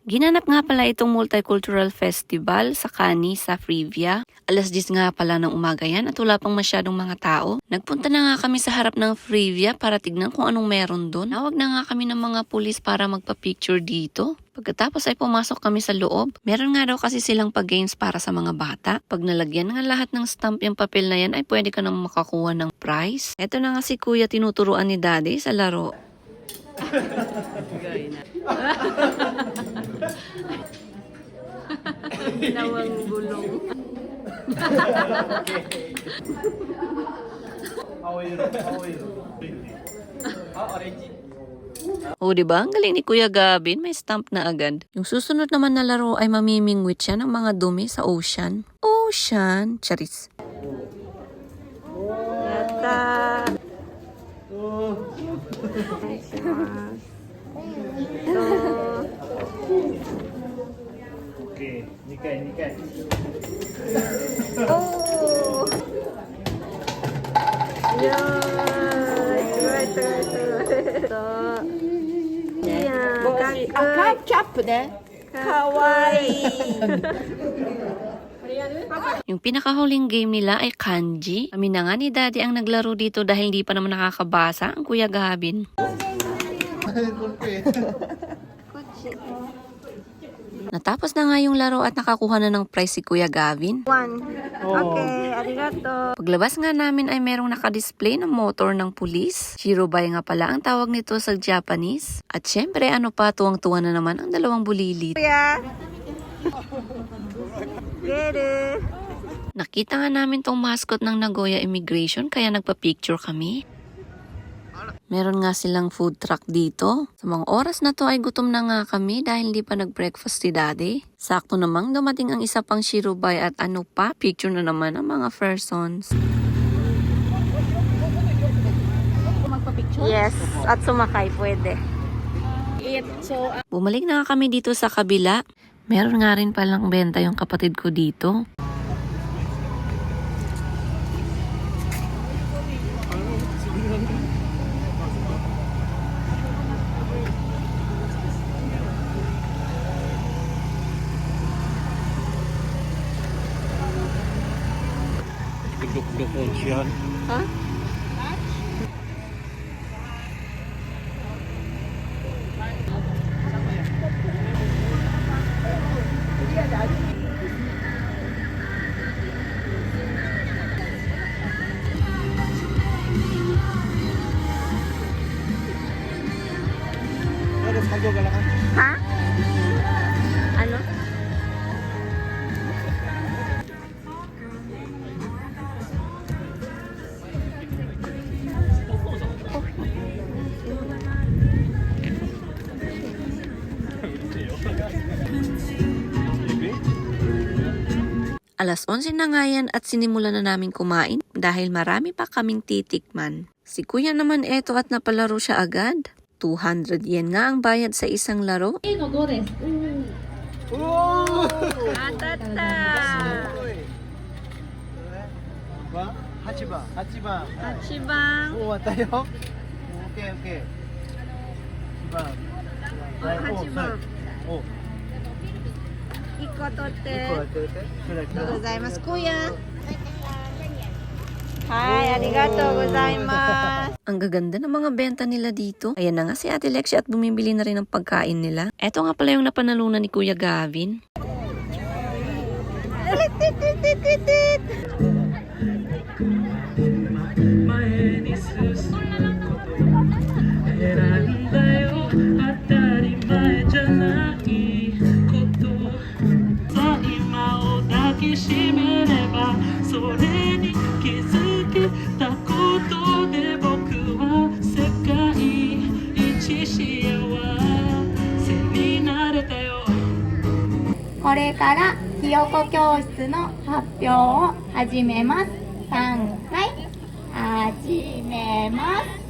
Ginanap nga pala itong multicultural festival sa Cannes sa Frivia. Alas 10 nga pala ng umaga yan at wala pang masyadong mga tao. Nagpunta na nga kami sa harap ng Frivia para tignan kung anong meron doon. Nawag na nga kami ng mga pulis para magpa-picture dito. Pagkatapos ay pumasok kami sa loob. Meron nga daw kasi silang pag-games para sa mga bata. Pag nalagyan nga lahat ng stamp yung papel na yan ay pwede ka nang makakuha ng prize. Eto na nga si Kuya tinuturuan ni Daddy sa laro. Ginawang gulong. O diba? Ang galing ni Kuya Gavin, may stamp na agad. Yung susunod naman na laro ay mamimingwit siya ng mga dumi sa ocean. Ocean! Charis. Yata! Okay, 2回。Oh! Yay! Cap ね。かわいい。 Yung pinakahuling game nila ay kanji. Kami na nga ni Daddy ang naglaro dito dahil hindi pa naman nakakabasa ang Kuya Gavin. Natapos na nga yung laro at nakakuha na ng prize si Kuya Gavin. Okay, arigato. Paglabas nga namin ay merong nakadisplay ng motor ng pulis. Shirobay nga pala ang tawag nito sa Japanese. At syempre ano pa, tuwang-tuwa na naman ang dalawang bulilit. Kuya. Gere. Nakita nga namin tong mascot ng Nagoya Immigration kaya nagpa-picture kami. Meron nga silang food truck dito. Sa mga oras na to ay gutom na nga kami dahil hindi pa nag-breakfast si Daddy. Sakto namang dumating ang isa pang shirobay at ano pa, picture na naman ang mga persons. Yes, at sumakay pwede. Bumalik na nga kami dito sa kabila. Meron nga rin palang benta yung kapatid ko dito. Duk-duk yan. Ha? Ha? Ano? Alas 11 na nga yan at sinimula na namin kumain dahil marami pa kaming titikman. Si Kuya naman eto at napalaro siya agad. 200 yen nga ang bayad sa isang laro. Atata. 8番。8番。終わったよ。オッケーオッケー。8番。お、1個取って。1個やってて。ありがとうございます。Kuya. はい、ありがとうございます。 Ang gaganda ng mga benta nila dito. Ayan na nga si Ate Lexia at bumibili na rin ng pagkain nila. Eto nga pala yung napanalunan ni Kuya Gavin. Koれからひよこ教室の発表を始めます。3回始めます。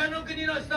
他の国の人。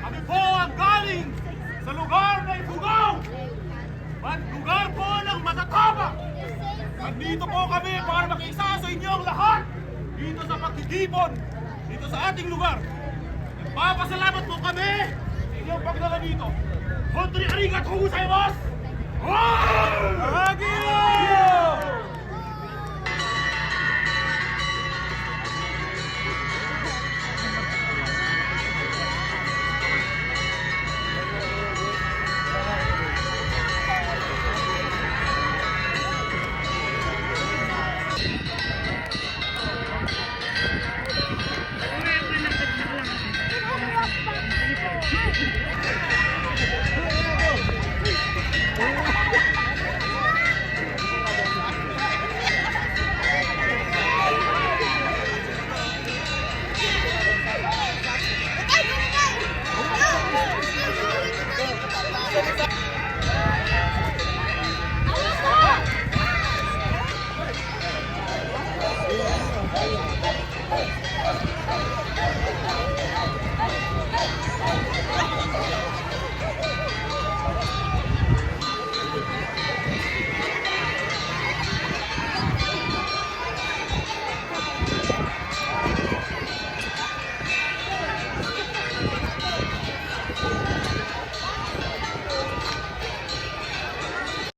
Kami po ang galing sa lugar na Ifugao. Lugar po ng matatapang. Nandito po kami para makiisa sa inyong lahat. Dito sa pagtitipon, dito sa ating lugar. Nagpapasalamat po kami sa inyong pagdala dito. Honri arigatou gozaimasu! Agio! Pwede sa